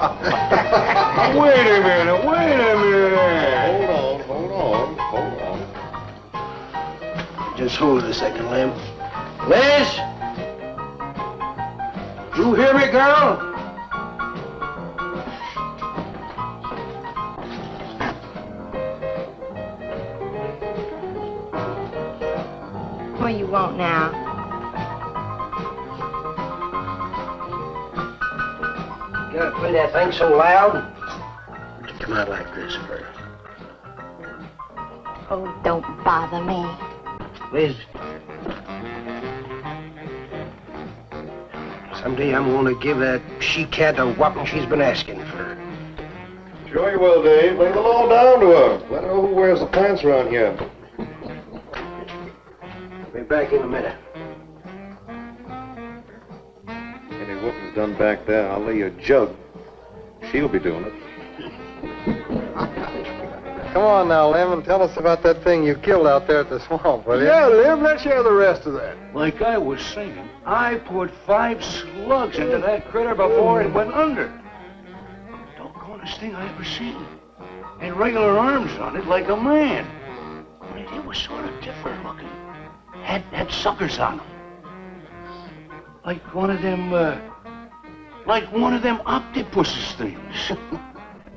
Wait a minute. Hold on. Just hold it a second, Lem. Liz? You hear me, girl? What do you want now? You gotta play that thing so loud. To come out like this first. Oh, don't bother me. Liz. Someday I'm gonna give that she-cat the whopping she's been asking for. Sure you will, Dave. Lay the law down to her. Let her know who wears the pants around here. Be back in a minute. Any whooping's done back there, I'll lay you a jug. She'll be doing it. Come on now, Lem, and tell us about that thing you killed out there at the swamp, will you? Yeah, Lem, let's hear the rest of that. Like I was saying, I put 5 slugs into that critter before it went under. Doggonest thing I ever seen. Had regular arms on it like a man. It was sort of different looking. Had suckers on them. Like one of them octopuses things.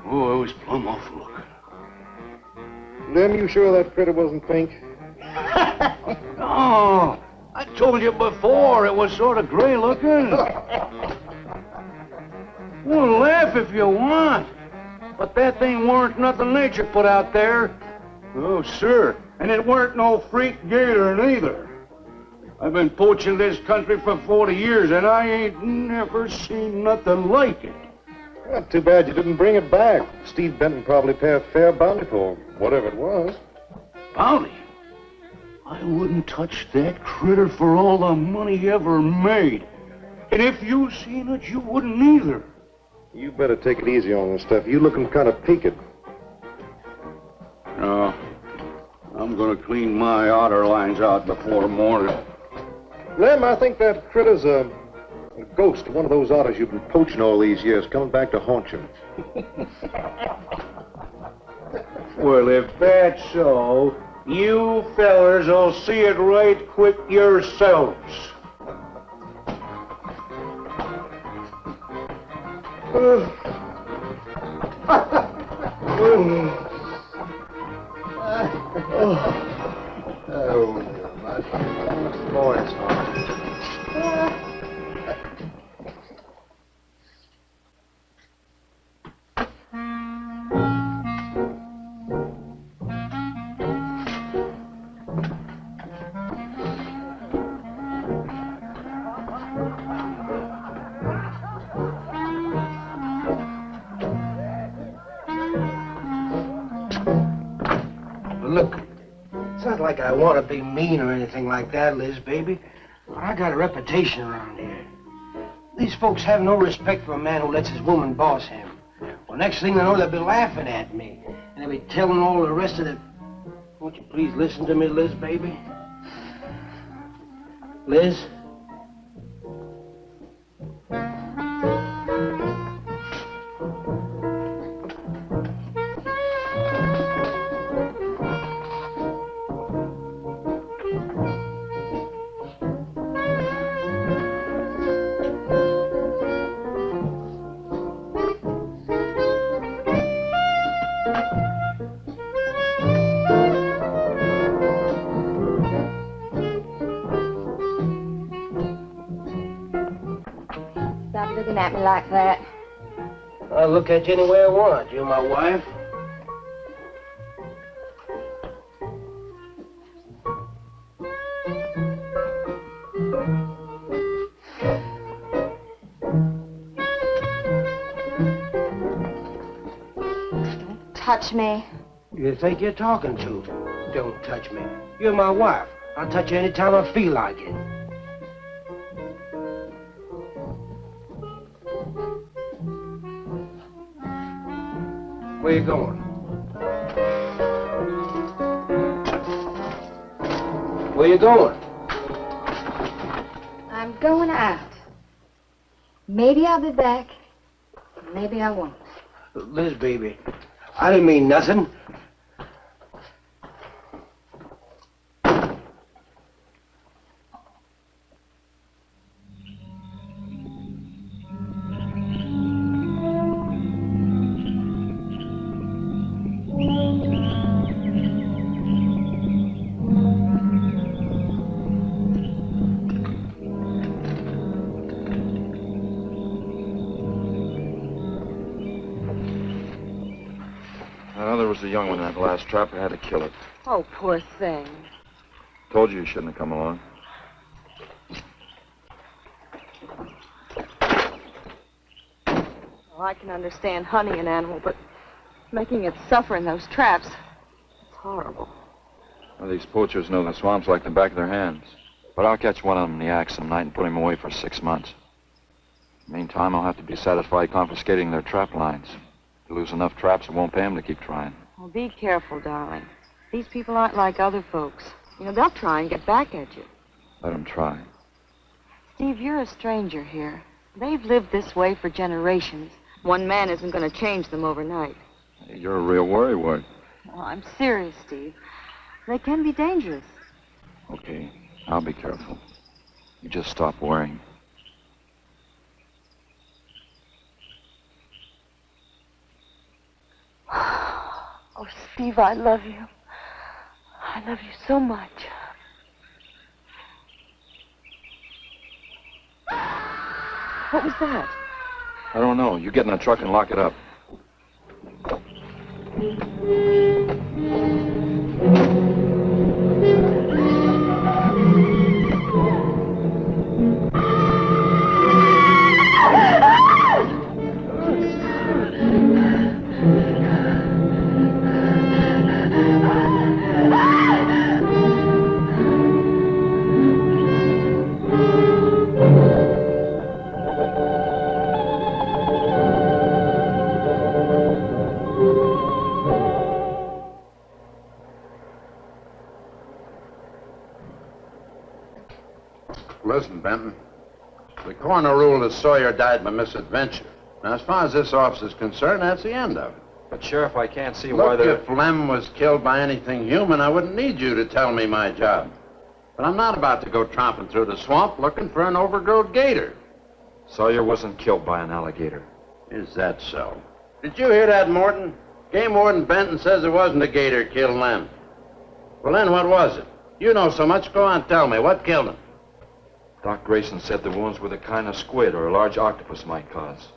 Oh, it was plumb awful looking. Lem, you sure that critter wasn't pink? No, I told you before, it was sort of gray looking. Well, laugh if you want. But that thing weren't nothing nature put out there. Oh, sir. And it weren't no freak gator neither. I've been poaching this country for 40 years, and I ain't never seen nothing like it. Well, too bad you didn't bring it back. Steve Benton probably pay a fair bounty for whatever it was. Bounty? I wouldn't touch that critter for all the money he ever made. And if you seen it, you wouldn't either. You better take it easy on this stuff. You looking kind of peaked. No. I'm gonna clean my otter lines out before morning. Lem, I think that critter's a ghost, one of those otters you've been poaching all these years, coming back to haunt you. Well, if that's so, you fellers will see it right quick yourselves. Look, it's not like I want to be mean or anything like that, Liz, baby. But I got a reputation around here. These folks have no respect for a man who lets his woman boss him. Well, next thing they know, they'll be laughing at me. And they'll be telling all the rest of the... Won't you please listen to me, Liz, baby? Liz? Stop looking at me like that. I'll look at you any way I want. You're my wife. Touch me. You think you're talking to? Don't touch me. You're my wife. I'll touch you anytime I feel like it. Where you going? Where you going? I'm going out. Maybe I'll be back. Maybe I won't. Liz, baby, I didn't mean nothing. There was a young one in that last trap. I had to kill it. Oh, poor thing. Told you shouldn't have come along. Well, I can understand hunting an animal, but making it suffer in those traps, it's horrible. Well, these poachers know the swamps like the back of their hands. But I'll catch one of them in the act some night and put him away for 6 months. Meantime, I'll have to be satisfied confiscating their trap lines. If they lose enough traps, it won't pay them to keep trying. Well, be careful, darling. These people aren't like other folks. You know, they'll try and get back at you. Let them try. Steve, you're a stranger here. They've lived this way for generations. One man isn't going to change them overnight. Hey, you're a real worrywart. Well, I'm serious, Steve. They can be dangerous. Okay, I'll be careful. You just stop worrying. Oh, Steve, I love you. I love you so much. What was that? I don't know. You get in the truck and lock it up. Listen, Benton. The coroner ruled that Sawyer died by misadventure. Now, as far as this officer's concerned, that's the end of it. But, Sheriff, I can't see why Look, they're... if Lem was killed by anything human, I wouldn't need you to tell me my job. But I'm not about to go tromping through the swamp looking for an overgrown gator. Sawyer wasn't killed by an alligator. Is that so? Did you hear that, Morton? Game Warden Benton says it wasn't a gator killed Lem. Well, then what was it? You know so much, go on, tell me. What killed him? Doc Grayson said the wounds were the kind of squid or a large octopus might cause.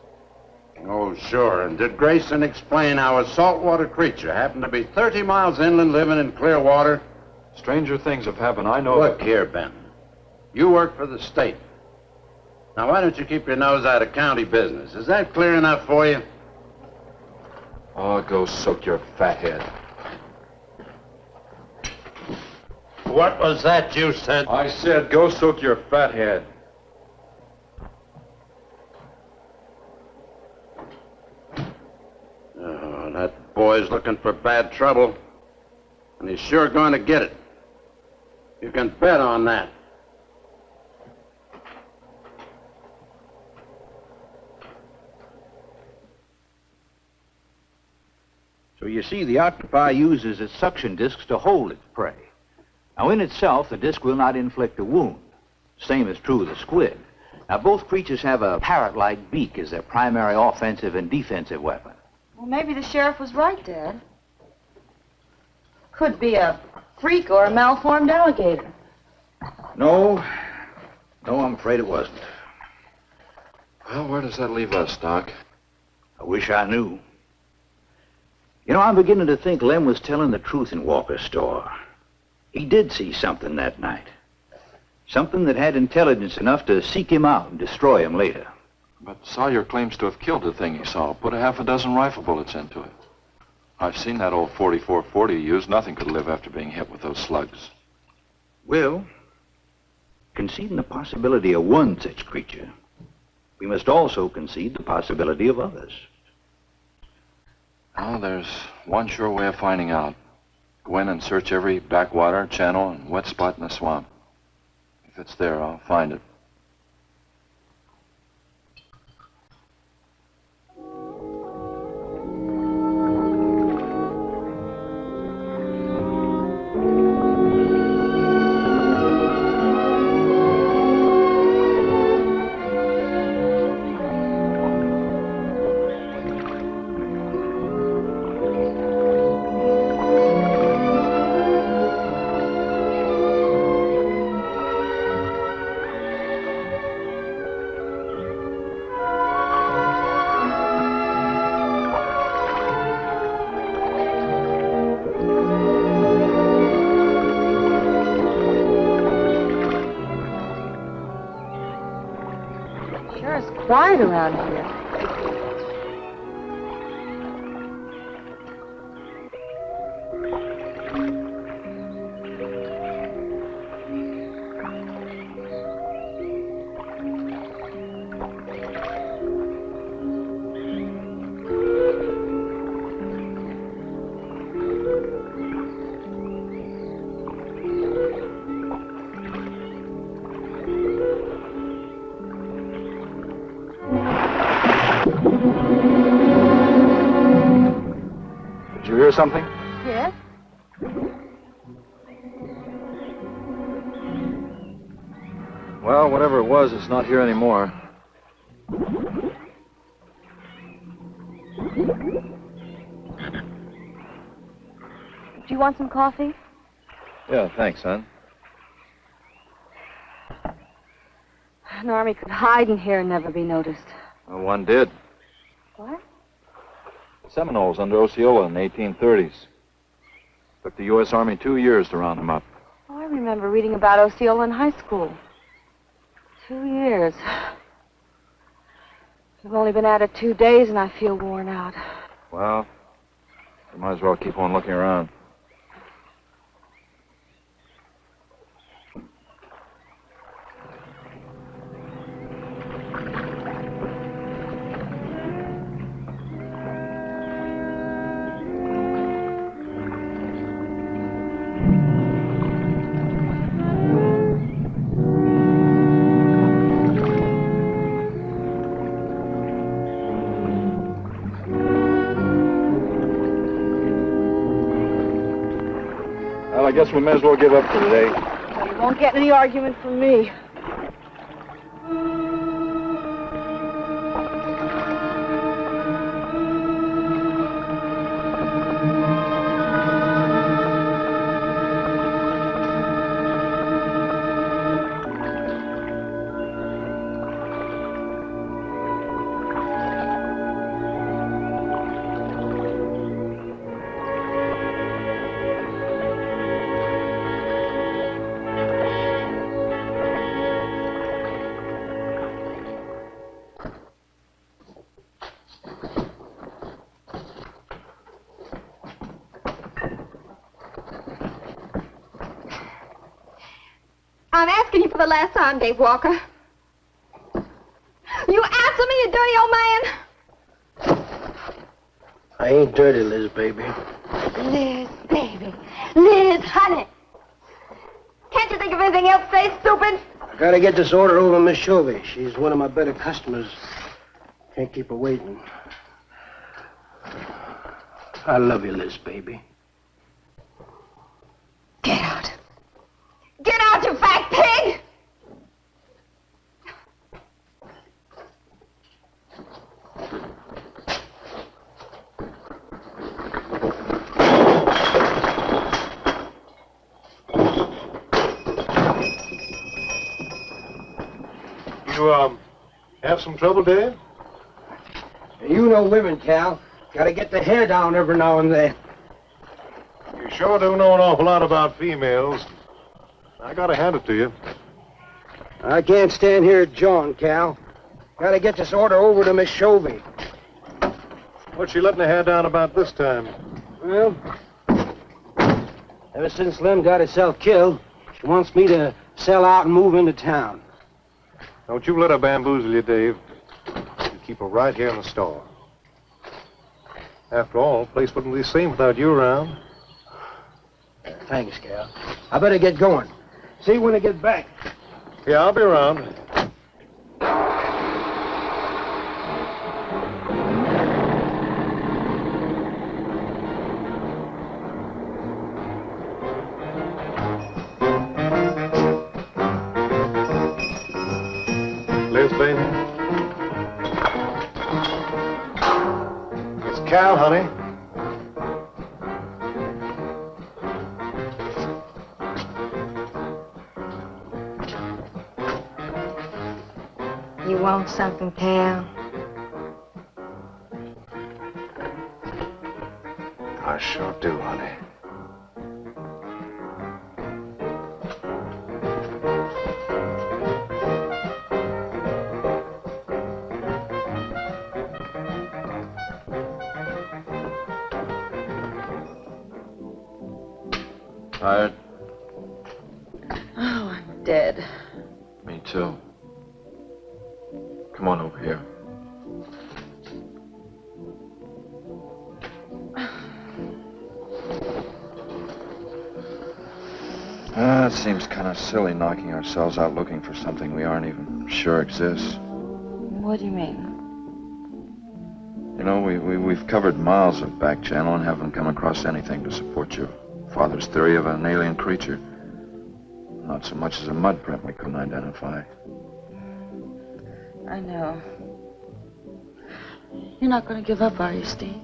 Oh, sure. And did Grayson explain how a saltwater creature happened to be 30 miles inland living in clear water? Stranger things have happened, I know. Look here, Benton. You work for the state. Now, why don't you keep your nose out of county business? Is that clear enough for you? Oh, go soak your fat head. What was that you said? I said go soak your fat head. Oh, that boy's looking for bad trouble. And he's sure going to get it. You can bet on that. So you see, the octopi uses its suction discs to hold its prey. Now, in itself, the disc will not inflict a wound. Same is true of the squid. Now, both creatures have a parrot-like beak as their primary offensive and defensive weapon. Well, maybe the sheriff was right, Dad. Could be a freak or a malformed alligator. No, I'm afraid it wasn't. Well, where does that leave us, Doc? I wish I knew. You know, I'm beginning to think Lem was telling the truth in Walker's store. He did see something that night. Something that had intelligence enough to seek him out and destroy him later. But Sawyer claims to have killed the thing he saw. Put a half a dozen rifle bullets into it. I've seen that old 44-40 he used. Nothing could live after being hit with those slugs. Well, conceding the possibility of one such creature, we must also concede the possibility of others. Well, there's one sure way of finding out. Go in and search every backwater, channel, and wet spot in the swamp. If it's there, I'll find it. quiet around here. Did you hear something? Yes? Well, whatever it was, it's not here anymore. Do you want some coffee? Yeah, thanks, son. An army could hide in here and never be noticed. Well, one did. What? The Seminoles under Osceola in the 1830s. Took the U.S. Army 2 years to round them up. Oh, I remember reading about Osceola in high school. 2 years. We've only been at it 2 days and I feel worn out. Well, you might as well keep on looking around. Well, I guess we may as well give up for today. Well, you won't get any argument from me. I'm asking you for the last time, Dave Walker. You answer me, you dirty old man. I ain't dirty, Liz, baby. Liz, baby. Liz, honey. Can't you think of anything else to say, stupid? I gotta get this order over to Miss Shovey. She's one of my better customers. Can't keep her waiting. I love you, Liz, baby. Get out. Get out, you fat pig! You, have some trouble, Dave? You know women, Cal. Gotta get the hair down every now and then. You sure do know an awful lot about females. I gotta hand it to you. I can't stand here jawing, Cal. Gotta get this order over to Miss Shovey. What's she letting her hair down about this time? Well, ever since Lem got herself killed, she wants me to sell out and move into town. Don't you let her bamboozle you, Dave. You keep her right here in the store. After all, the place wouldn't be the same without you around. Thanks, Cal. I better get going. See you when I get back. Yeah, I'll be around. Liz, baby. It's Cal, honey. You want something, Cal? I sure do, honey. Tired? Oh, I'm dead. Me too. Come on over here. It seems kind of silly knocking ourselves out looking for something we aren't even sure exists. What do you mean? You know, we've covered miles of back channel and haven't come across anything to support your father's theory of an alien creature. Not so much as a mud print we couldn't identify. I know. You're not going to give up, are you, Steve?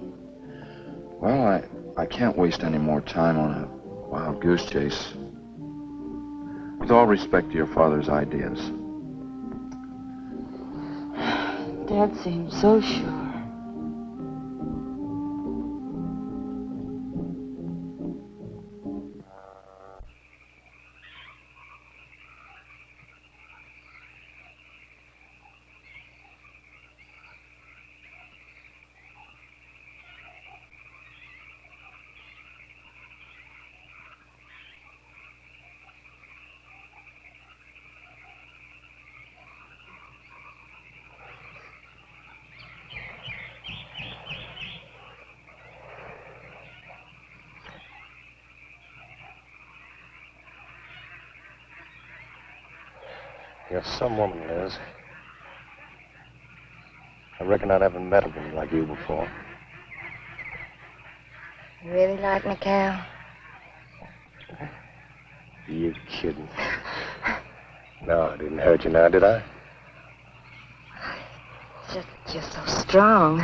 Well, I can't waste any more time on a wild goose chase. With all respect to your father's ideas. Dad seemed so sure. You're some woman, Liz. I reckon I never met a woman like you before. You really like me, Cal? You kidding? No, I didn't hurt you now, did I? You're so strong.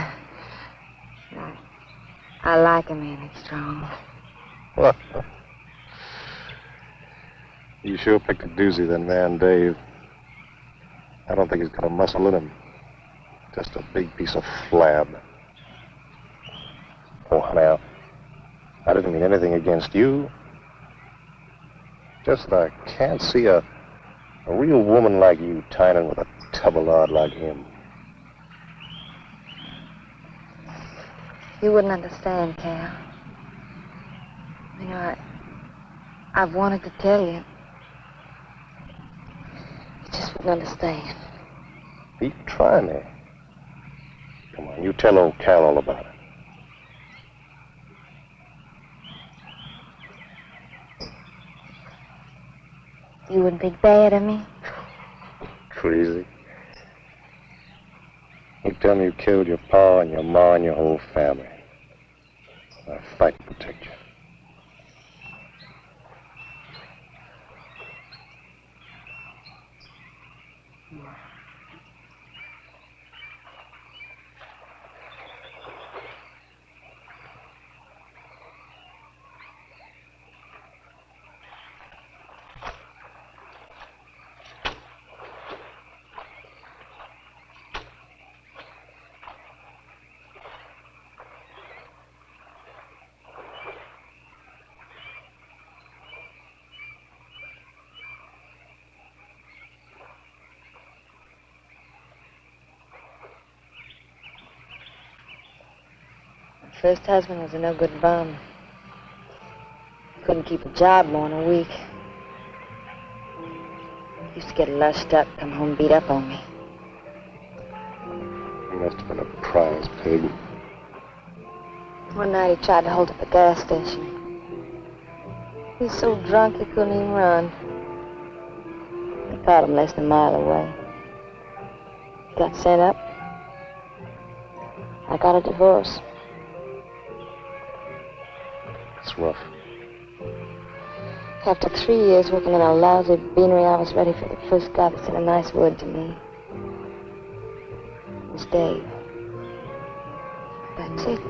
I like a man that's strong. What? You sure picked a doozy, then, man, Dave. I don't think he's got a muscle in him. Just a big piece of flab. Oh, honey, I didn't mean anything against you. Just that I can't see a real woman like you tying in with a tubbalard like him. You wouldn't understand, Cal. You know, I've wanted to tell you. You just wouldn't understand. You try me. Come on, you tell old Cal all about it. You wouldn't think bad of me? Crazy. You tell me you killed your pa and your ma and your whole family. I'll fight to protect you. First husband was a no-good bum. Couldn't keep a job more than a week. Used to get lushed up, come home beat up on me. He must have been a prize pig. One night he tried to hold up a gas station. He was so drunk he couldn't even run. They caught him less than a mile away. He got sent up. I got a divorce. It's rough. After 3 years working in a lousy beanery, I was ready for the first guy that said a nice word to me. It was Dave. That's it.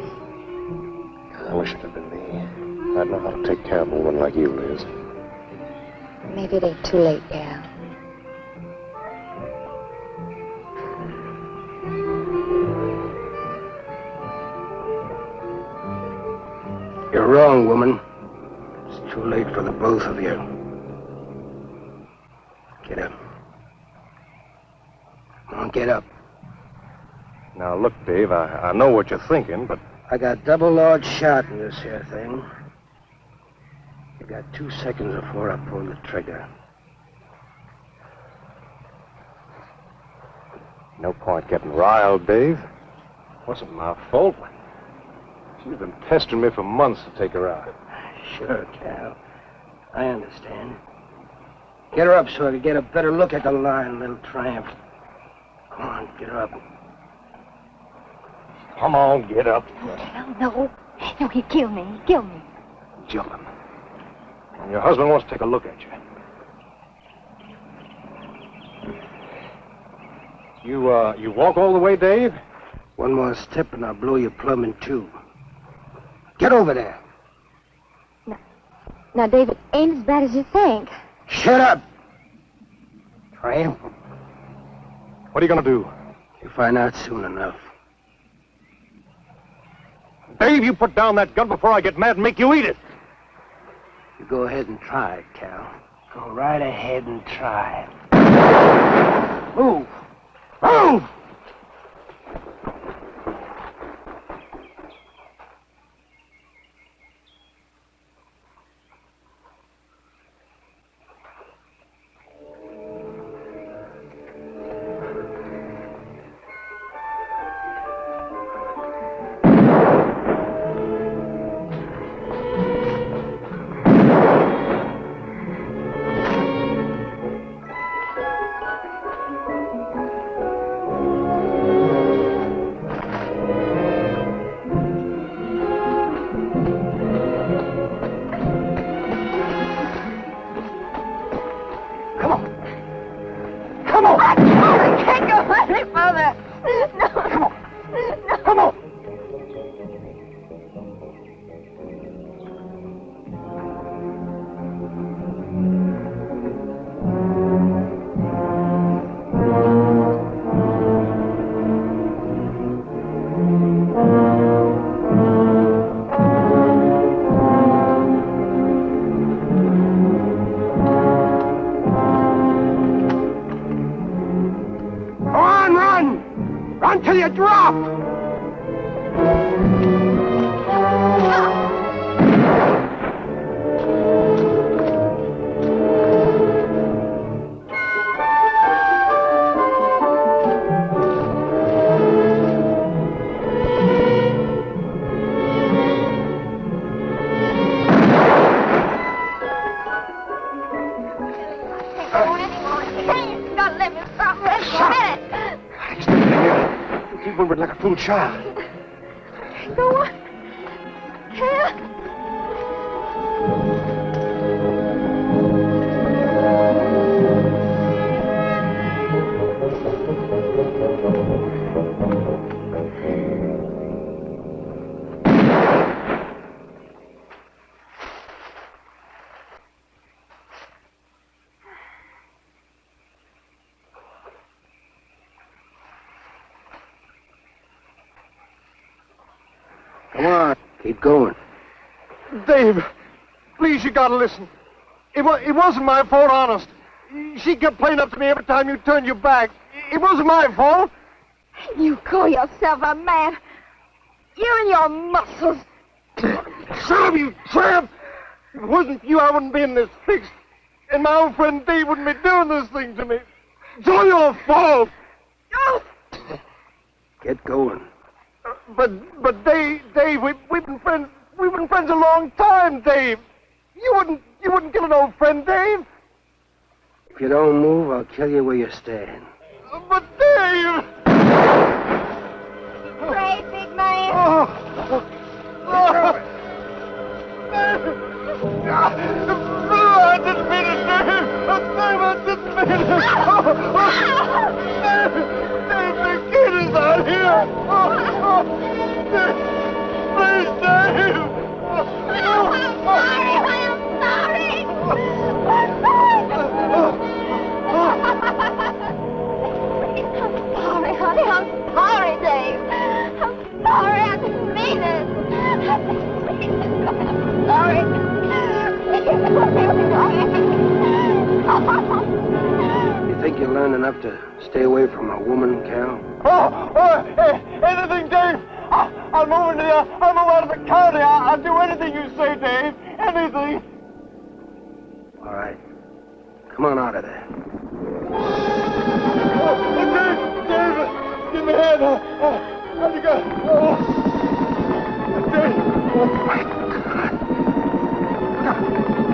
I wish it had been me. I'd know how to take care of a woman like you, Liz. Maybe it ain't too late, Cal. You're wrong, woman. It's too late for the both of you. Get up. Come on, get up. Now, look, Dave, I know what you're thinking, but... I got double large shot in this here thing. If got 2 seconds before I pull the trigger. No point getting riled, Dave. Wasn't my fault. She's been pestering me for months to take her out. Sure, Cal. I understand. Get her up so I can get a better look at the line, little tramp. Come on, get her up. Come on, get up. No. No, he'd kill me. He'd kill me. Jumping. And your husband wants to take a look at you. You walk all the way, Dave? One more step and I'll blow you plumb in two. Get over there. Now, David, ain't as bad as you think. Shut up! Tramp. What are you going to do? You'll find out soon enough. Dave, you put down that gun before I get mad and make you eat it. You go ahead and try it, Cal. Go right ahead and try it. Move! Move! Until you drop! Like a fool child. Go on. Cal. Come on, keep going. Dave, please, you gotta listen. It wasn't my fault, honest. She kept playing up to me every time you turned your back. It wasn't my fault. You call yourself a man. You and your muscles. Shut up, you tramp! If it wasn't for you, I wouldn't be in this fix. And my old friend Dave wouldn't be doing this thing to me. It's all your fault. Oh. Get going. But Dave, we've been friends. We've been friends a long time, Dave. You wouldn't kill an old friend, Dave. If you don't move, I'll kill you where you stand. But Dave! Brave, big man. I didn't mean it, Dave. Dave, I didn't mean it. Dave, the kid is out here. Dave, please, Dave. I'm sorry. I'm sorry, honey. I'm sorry, Dave. I'm sorry. I didn't mean it. I'm sorry. You think you learned enough to stay away from a woman, Cal? Anything, Dave. I'll move out of the county. I'll do anything you say, Dave. Anything. Come on out of there. David! Give me a hand. How'd you go? David!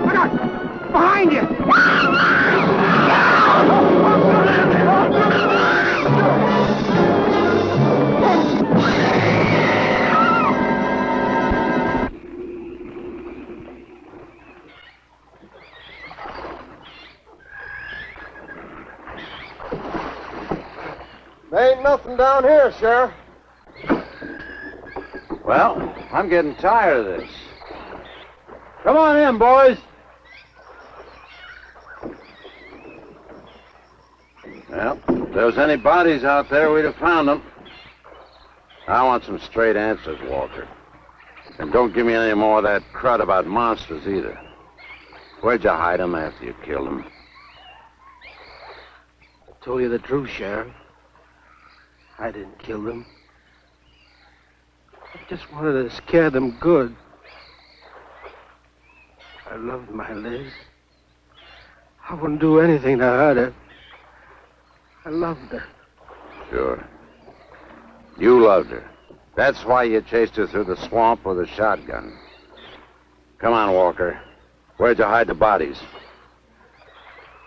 Look out! Behind you! There ain't nothing down here, Sheriff. Well, I'm getting tired of this. Come on in, boys. Well, if there was any bodies out there, we'd have found them. I want some straight answers, Walker. And don't give me any more of that crud about monsters either. Where'd you hide them after you killed them? I told you the truth, Sheriff. I didn't kill them. I just wanted to scare them good. I loved my Liz. I wouldn't do anything to hurt her. I loved her. Sure. You loved her. That's why you chased her through the swamp with a shotgun. Come on, Walker. Where'd you hide the bodies?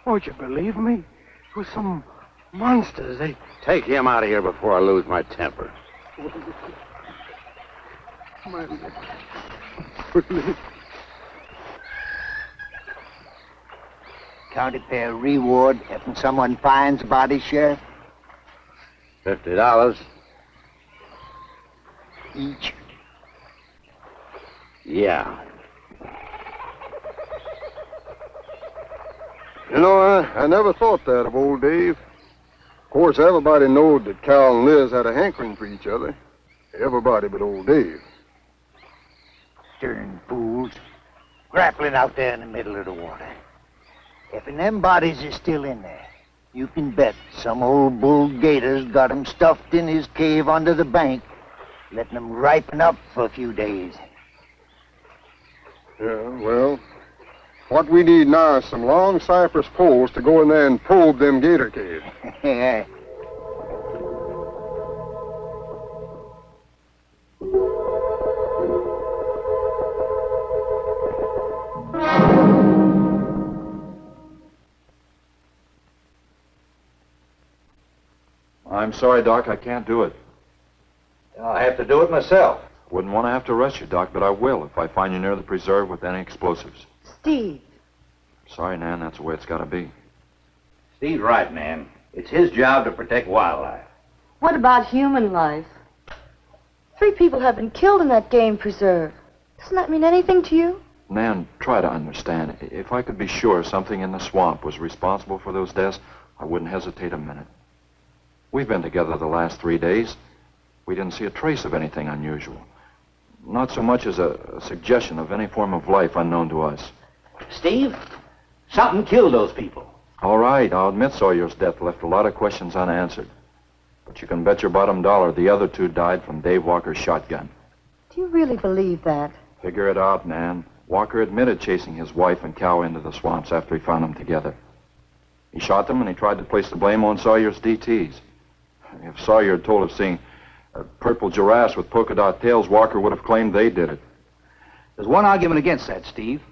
Won't you believe me? It was some monsters. They... Take him out of here before I lose my temper. My... County fair reward if someone finds a body, Sheriff? $50. Each. Yeah. You know, I never thought that of old Dave. Of course, everybody knowed that Cal and Liz had a hankering for each other. Everybody but old Dave. Darn fools. Grappling out there in the middle of the water. If them bodies is still in there, you can bet some old bull gator's got 'em stuffed in his cave under the bank, letting 'em ripen up for a few days. Yeah, well, what we need now is some long cypress poles to go in there and probe them gator caves. Yeah. I'm sorry, Doc, I can't do it. I'll have to do it myself. Wouldn't want to have to arrest you, Doc, but I will if I find you near the preserve with any explosives. Steve. Sorry, Nan, that's the way it's got to be. Steve's right, man. It's his job to protect wildlife. What about human life? 3 people have been killed in that game preserve. Doesn't that mean anything to you? Nan, try to understand. If I could be sure something in the swamp was responsible for those deaths, I wouldn't hesitate a minute. We've been together the last 3 days. We didn't see a trace of anything unusual. Not so much as a suggestion of any form of life unknown to us. Steve, something killed those people. All right, I'll admit Sawyer's death left a lot of questions unanswered. But you can bet your bottom dollar the other 2 died from Dave Walker's shotgun. Do you really believe that? Figure it out, Nan. Walker admitted chasing his wife and cow into the swamps after he found them together. He shot them and he tried to place the blame on Sawyer's DTs. If Sawyer had told of seeing purple giraffes with polka dot tails, Walker would have claimed they did it. There's one argument against that, Steve.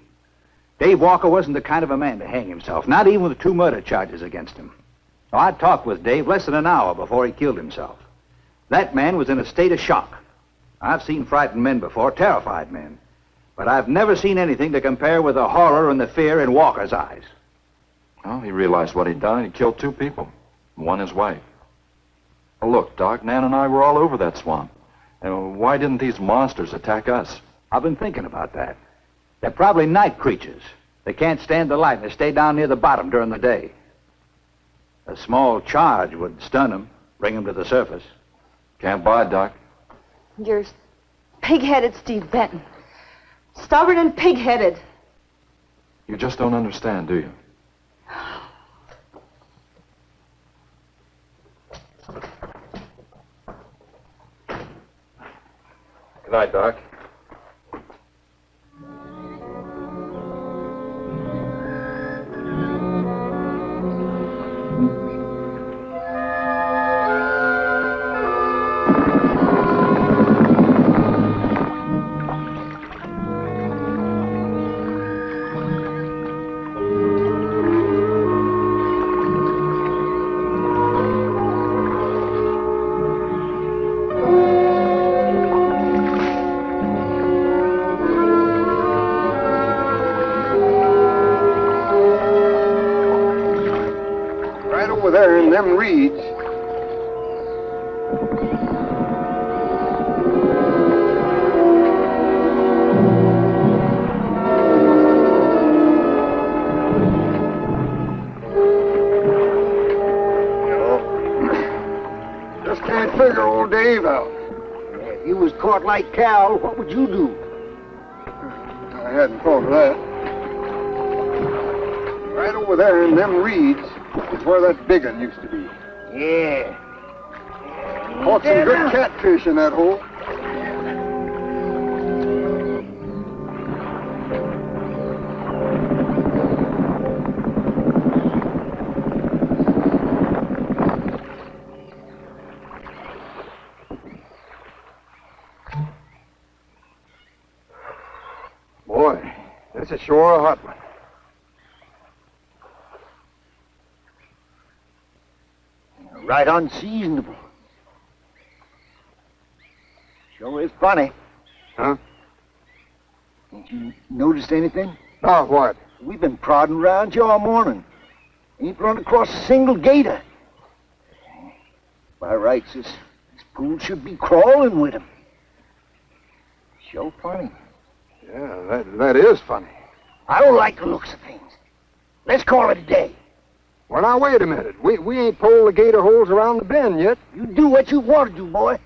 Dave Walker wasn't the kind of a man to hang himself, not even with 2 murder charges against him. Now, I talked with Dave less than an hour before he killed himself. That man was in a state of shock. I've seen frightened men before, terrified men. But I've never seen anything to compare with the horror and the fear in Walker's eyes. Well, he realized what he'd done. He killed 2 people, one his wife. Well, look, Doc, Nan and I were all over that swamp. And why didn't these monsters attack us? I've been thinking about that. They're probably night creatures. They can't stand the light and they stay down near the bottom during the day. A small charge would stun them, bring them to the surface. Can't buy it, Doc. You're pig-headed, Steve Benton. Stubborn and pig-headed. You just don't understand, do you? Good night, Doc. in them reeds. Just can't figure old Dave out. If you was caught like Cal, what would you do? I hadn't thought of that. Right over there in them reeds is where that big one used to be. Yeah. Caught some good catfish in that hole. Boy, this is sure a hot one. Right unseasonable. Sure is funny. Huh? Ain't you noticed anything? Oh, what? We've been prodding around you all morning. Ain't run across a single gator. By rights, this pool should be crawling with 'em. Sure funny. Yeah, that is funny. I don't like the looks of things. Let's call it a day. Well, now, wait a minute. We ain't pulled the gator holes around the bend yet. You do what you want to do, boy.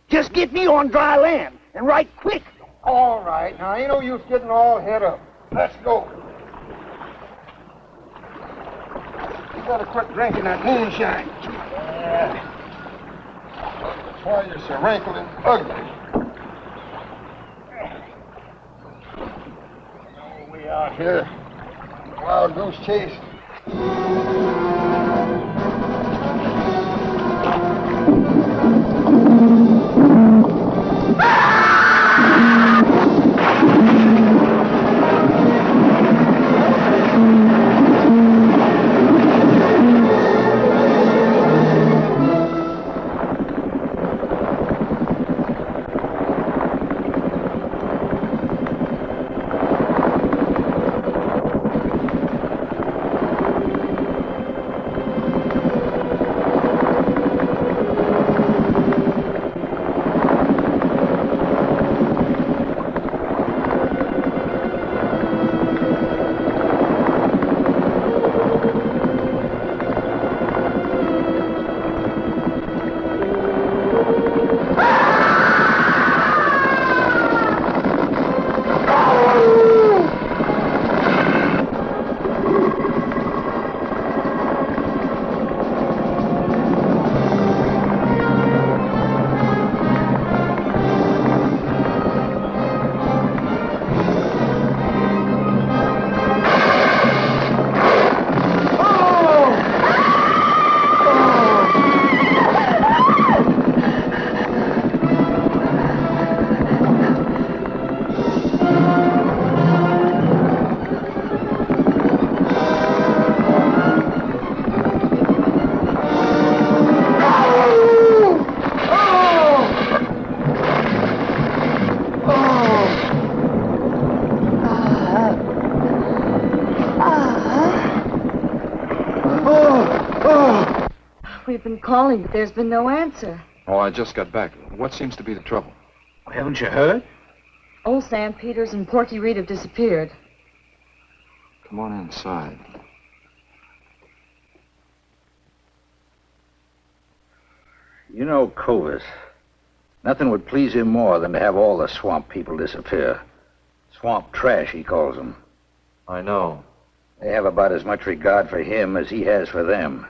Just get me on dry land, and right quick. All right. Now, ain't no use getting all head up. Let's go. You better quit drinking that moonshine. Yeah. That's why you're so wrinkled and ugly. We out here. Wild goose chase. We've been calling, but there's been no answer. Oh, I just got back. What seems to be the trouble? Haven't you heard? Old Sam Peters and Porky Reed have disappeared. Come on inside. You know Clovis. Nothing would please him more than to have all the swamp people disappear. Swamp trash, he calls them. I know. They have about as much regard for him as he has for them.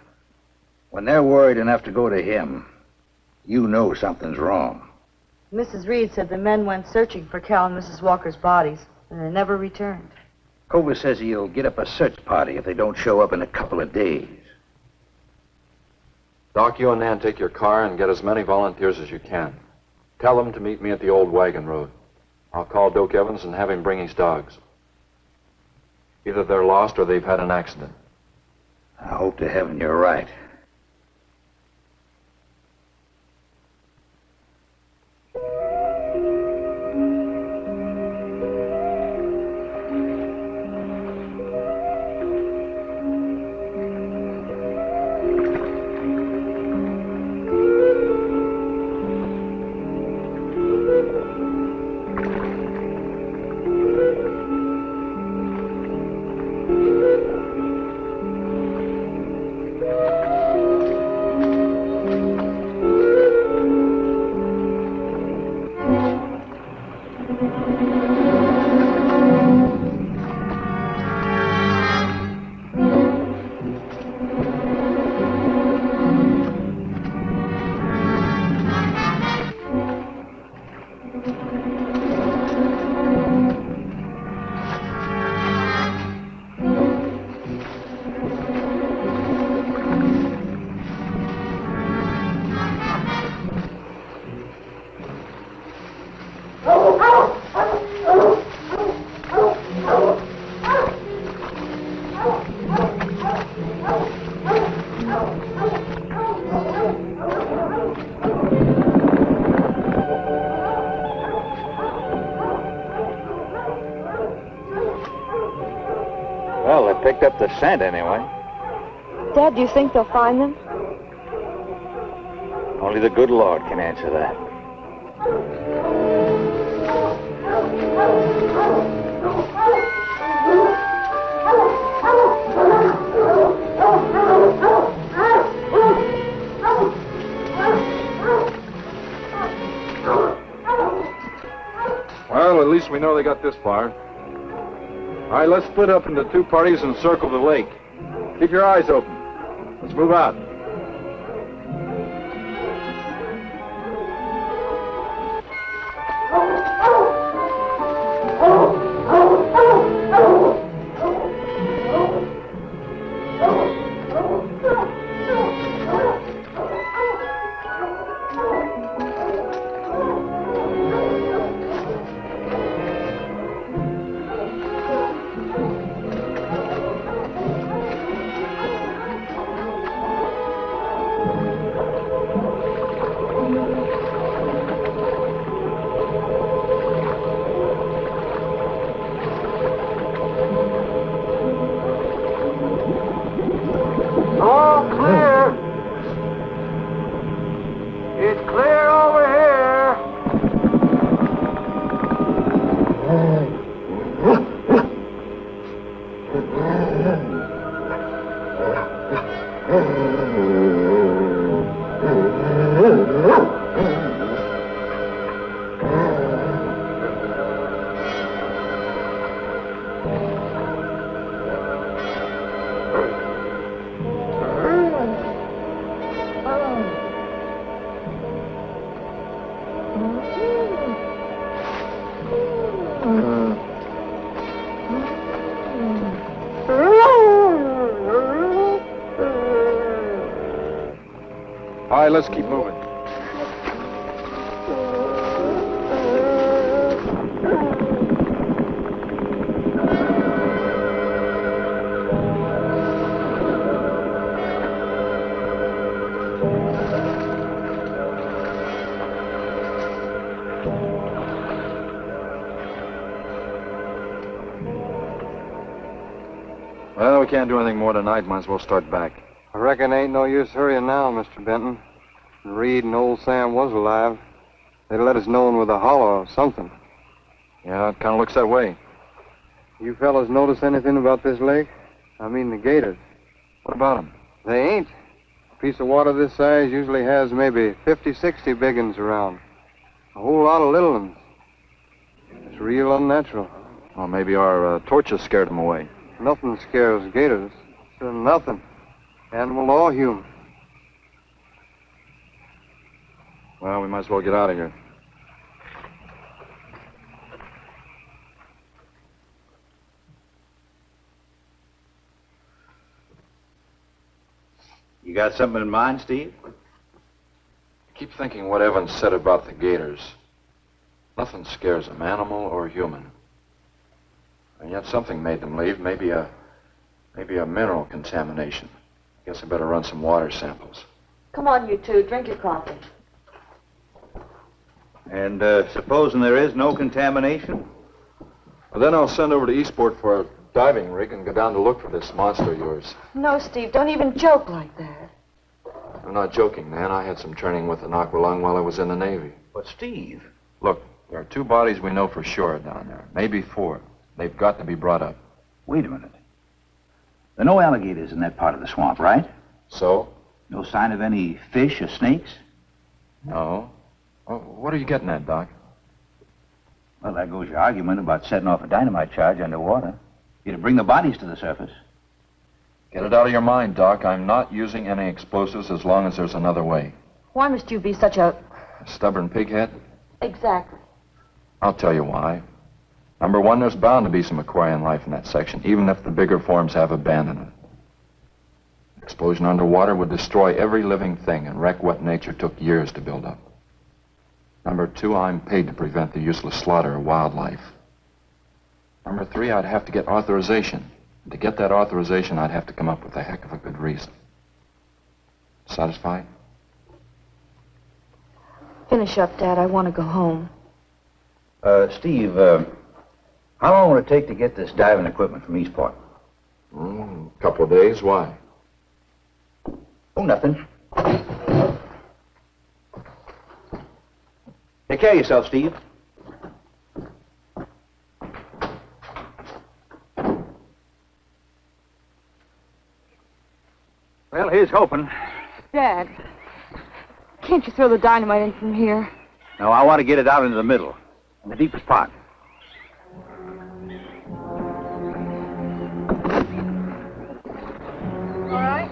When they're worried enough to go to him, you know something's wrong. Mrs. Reed said the men went searching for Cal and Mrs. Walker's bodies, and they never returned. Clovis says he'll get up a search party if they don't show up in a couple of days. Doc, you and Nan take your car and get as many volunteers as you can. Tell them to meet me at the old wagon road. I'll call Doak Evans and have him bring his dogs. Either they're lost or they've had an accident. I hope to heaven you're right. picked up the scent anyway. Dad, do you think they'll find them? Only the good Lord can answer that. Well, at least we know they got this far. All right, let's split up into two parties and circle the lake. Keep your eyes open. Let's move out. All right, let's keep moving. Well, we can't do anything more tonight. Might as well start back. I reckon ain't no use hurrying now, Mr. Benton. Reed and old Sam was alive. They'd let us know with a holler or something. Yeah, it kind of looks that way. You fellas notice anything about this lake? I mean the gators. What about them? They ain't. A piece of water this size usually has maybe 50, 60 big uns around. A whole lot of little uns. It's real unnatural. Well, maybe our torches scared them away. Nothing scares gators. Nothing. Animal or human. Well, we might as well get out of here. You got something in mind, Steve? I keep thinking what Evans said about the gators. Nothing scares them, animal or human. And yet something made them leave. Maybe a mineral contamination. Guess I better run some water samples. Come on, you two. Drink your coffee. And supposing there is no contamination? Well, then I'll send over to Eastport for a diving rig and go down to look for this monster of yours. No, Steve, don't even joke like that. I'm not joking, man. I had some training with an aqualung while I was in the Navy. But, Steve... Look, there are 2 bodies we know for sure down there. Maybe 4. They've got to be brought up. Wait a minute. There are no alligators in that part of the swamp, right? So? No sign of any fish or snakes? No. Well, what are you getting at, Doc? Well, there goes your argument about setting off a dynamite charge underwater. You'd bring the bodies to the surface. Get it out of your mind, Doc. I'm not using any explosives as long as there's another way. Why must you be such a... A stubborn pighead? Exactly. I'll tell you why. Number 1, there's bound to be some aquarian life in that section, even if the bigger forms have abandoned it. Explosion underwater would destroy every living thing and wreck what nature took years to build up. Number 2, I'm paid to prevent the useless slaughter of wildlife. Number 3, I'd have to get authorization. And to get that authorization, I'd have to come up with a heck of a good reason. Satisfied? Finish up, Dad. I want to go home. Steve, how long will it take to get this diving equipment from Eastport? Couple of days. Why? Oh, nothing. Take care of yourself, Steve. Well, here's hoping. Dad, can't you throw the dynamite in from here? No, I want to get it out into the middle, in the deepest part. All right.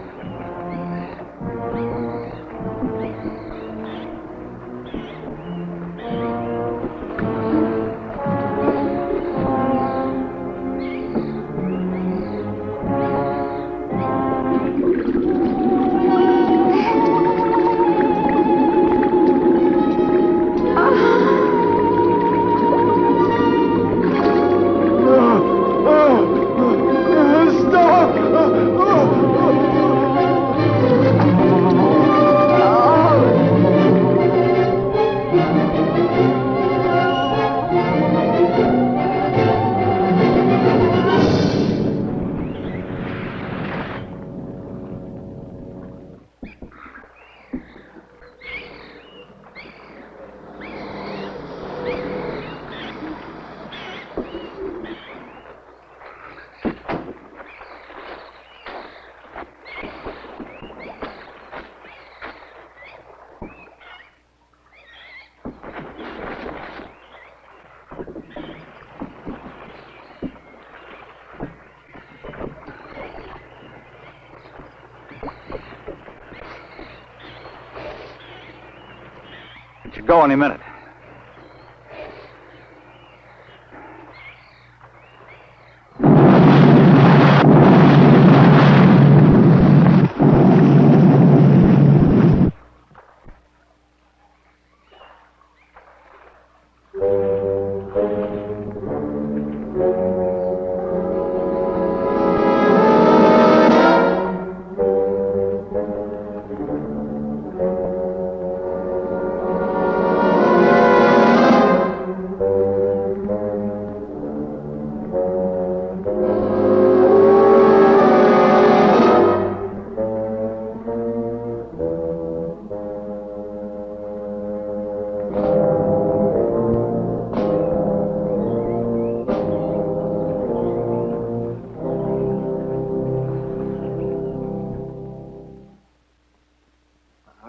It should go any minute.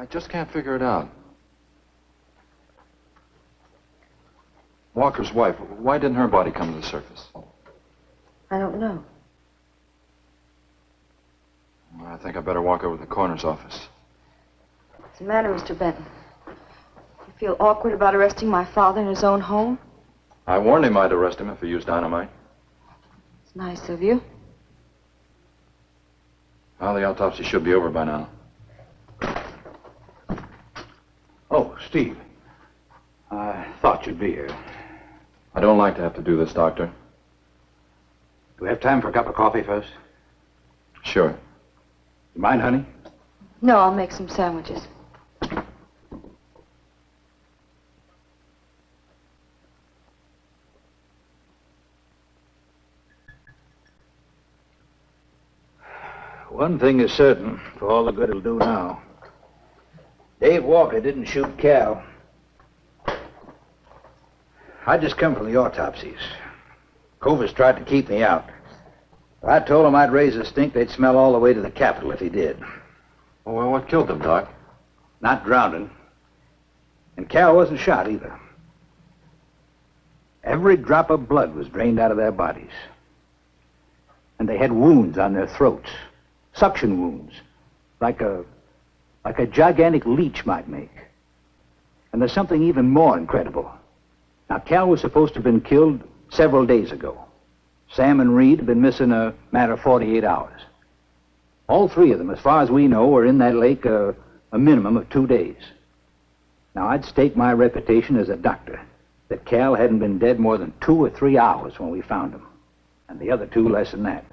Just can't figure it out. Walker's wife, why didn't her body come to the surface? I don't know. I think I better walk over to the coroner's office. What's the matter, Mr. Benton? You feel awkward about arresting my father in his own home? I warned him I'd arrest him if he used dynamite. It's nice of you. Well, the autopsy should be over by now. Oh, Steve. I thought you'd be here. I don't like to have to do this, Doctor. Do we have time for a cup of coffee first? Sure. You mind, honey? No, I'll make some sandwiches. One thing is certain, for all the good it'll do now. Dave Walker didn't shoot Cal. I just come from the autopsies. Covers tried to keep me out. I told him I'd raise a stink they'd smell all the way to the Capitol if he did. Well, what killed them, Doc? Not drowning. And Cal wasn't shot either. Every drop of blood was drained out of their bodies. And they had wounds on their throats. Suction wounds. Like a gigantic leech might make. And there's something even more incredible. Now, Cal was supposed to have been killed several days ago. Sam and Reed have been missing a matter of 48 hours. All three of them, as far as we know, were in that lake a minimum of 2 days. Now, I'd stake my reputation as a doctor that Cal hadn't been dead more than 2 or 3 hours when we found him. And the other two less than that.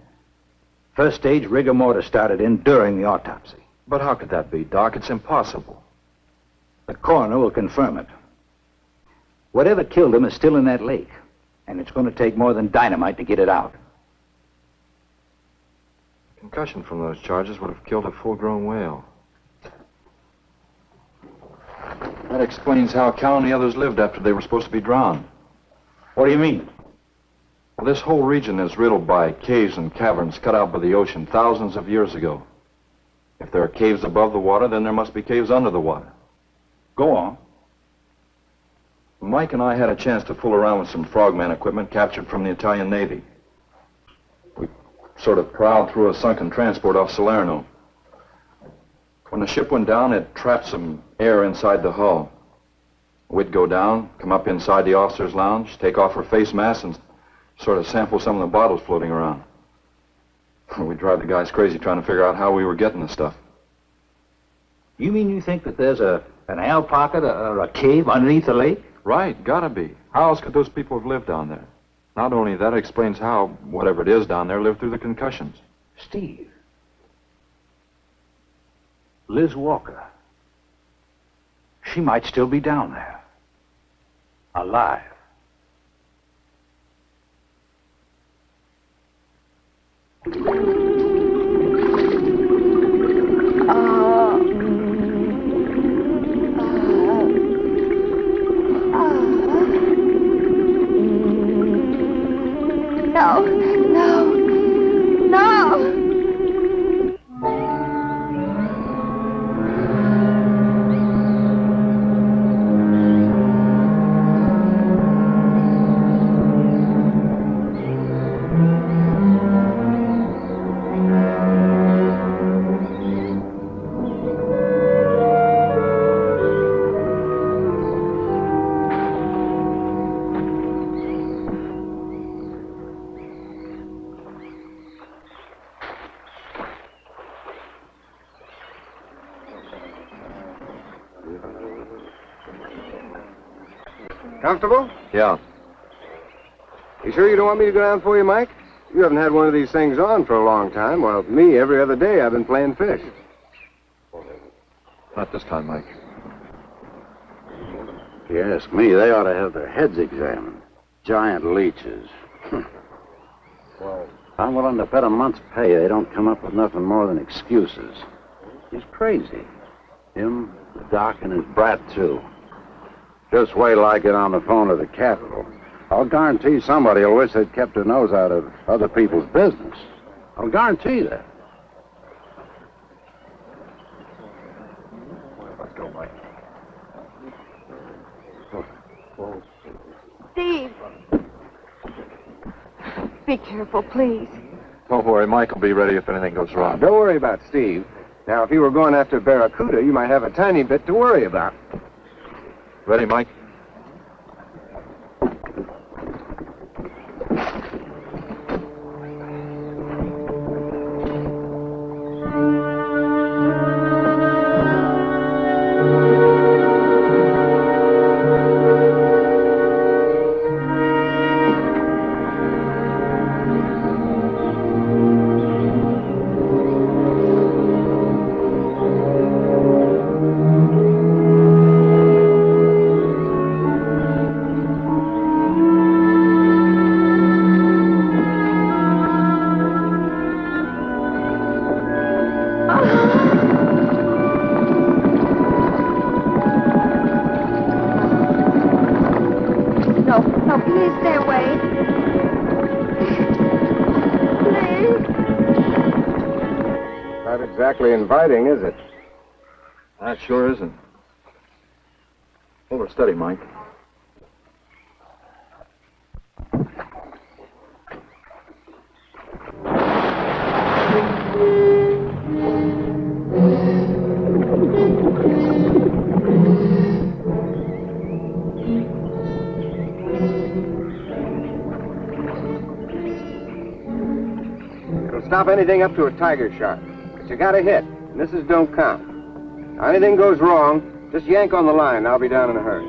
First stage rigor mortis started in during the autopsy. But how could that be, Doc? It's impossible. The coroner will confirm it. Whatever killed him is still in that lake, and it's going to take more than dynamite to get it out. Concussion from those charges would have killed a full-grown whale. That explains how Cal and the others lived after they were supposed to be drowned. What do you mean? Well, this whole region is riddled by caves and caverns cut out by the ocean thousands of years ago. If there are caves above the water, then there must be caves under the water. Go on. Mike and I had a chance to fool around with some frogman equipment captured from the Italian Navy. We sort of prowled through a sunken transport off Salerno. When the ship went down, it trapped some air inside the hull. We'd go down, come up inside the officer's lounge, take off her face mask, and sort of sample some of the bottles floating around. We'd drive the guys crazy trying to figure out how we were getting the stuff. You mean you think that there's an air pocket or a cave underneath the lake? Right, gotta be. How else could those people have lived down there? Not only that, it explains how, whatever it is down there, lived through the concussions. Steve. Liz Walker. She might still be down there. Alive. No, no, no! Comfortable? Yeah. You sure you don't want me to go down for you, Mike? You haven't had one of these things on for a long time, while me, every other day, I've been playing fish. Not this time, Mike. If you ask me, they ought to have their heads examined. Giant leeches. Well, I'm willing to bet a month's pay they don't come up with nothing more than excuses. He's crazy. Him, the doc, and his brat, too. Just wait till I get on the phone to the Capitol. I'll guarantee somebody will wish they'd kept their nose out of other people's business. I'll guarantee that. Let's go, Mike. Steve! Be careful, please. Don't worry, Mike will be ready if anything goes wrong. Don't worry about Steve. Now, if you were going after Barracuda, you might have a tiny bit to worry about. Ready, Mike? Exactly inviting, is it? That sure isn't. Hold her steady, Mike. It'll stop anything up to a tiger shark. You got a hit. Misses don't count. Now, anything goes wrong, just yank on the line. I'll be down in a hurry.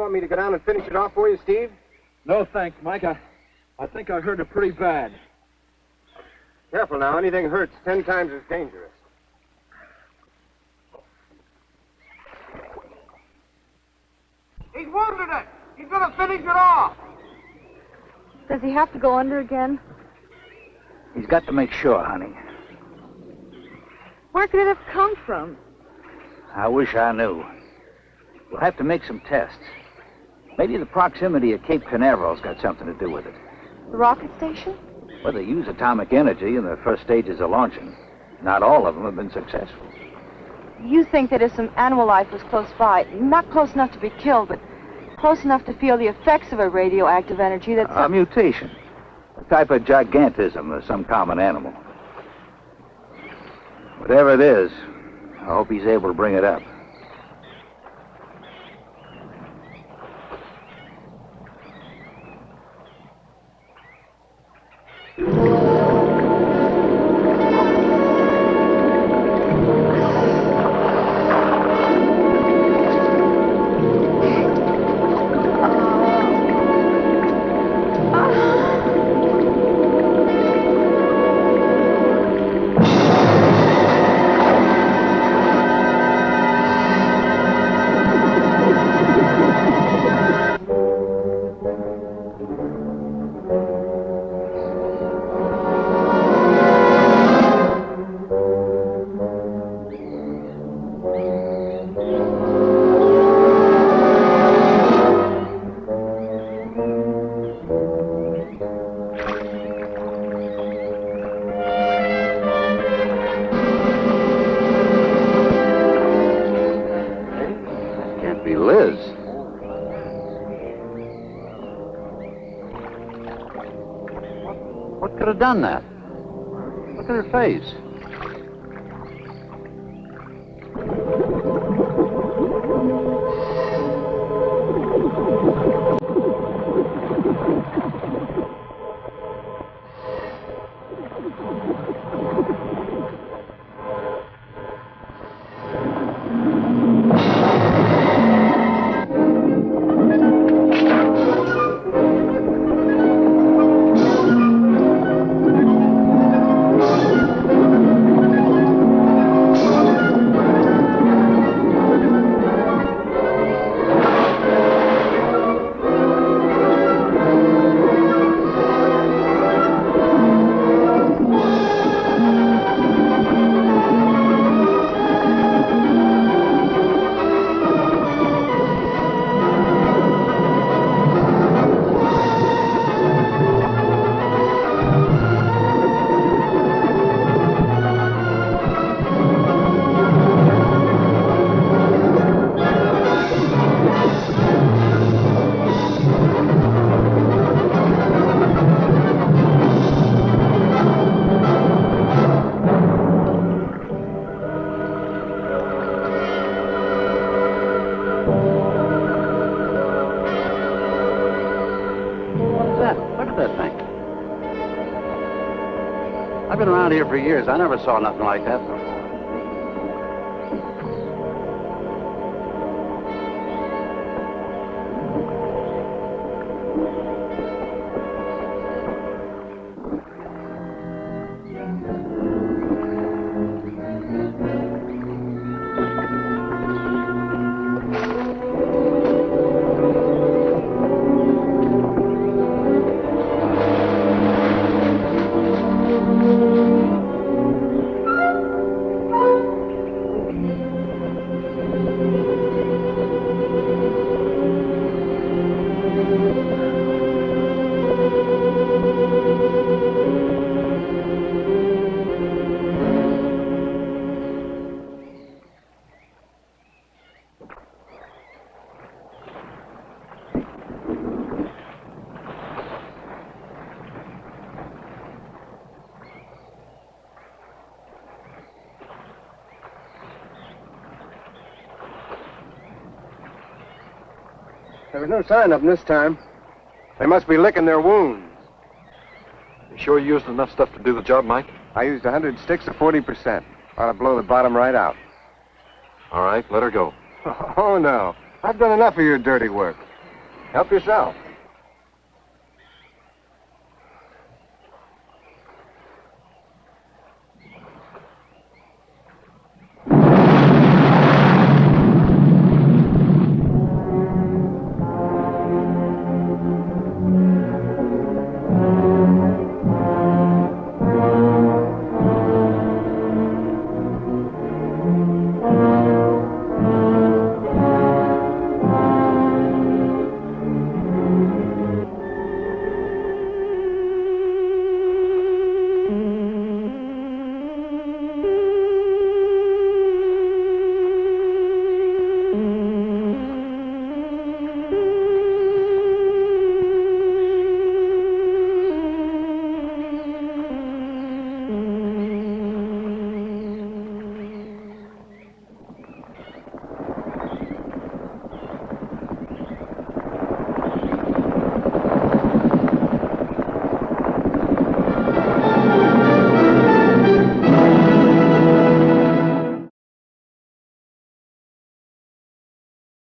want me to go down and finish it off for you, Steve? No, thanks, Mike. I think I hurt it pretty bad. Careful now. Anything hurts 10 times as dangerous. He's wounded it. He's going to finish it off. Does he have to go under again? He's got to make sure, honey. Where could it have come from? I wish I knew. We'll have to make some tests. Maybe the proximity of Cape Canaveral's got something to do with it. The rocket station? Well, they use atomic energy in the first stages of launching. Not all of them have been successful. You think that if some animal life was close by, not close enough to be killed, but close enough to feel the effects of a radioactive energy that's... A mutation. A type of gigantism of some common animal. Whatever it is, I hope he's able to bring it up. What could have done that? Look at her face. I've been around here for years. I never saw nothing like that before. There was no sign of them this time. They must be licking their wounds. You sure you used enough stuff to do the job, Mike? I used 100 sticks of 40%. Ought to blow the bottom right out. All right, let her go. Oh, no. I've done enough of your dirty work. Help yourself.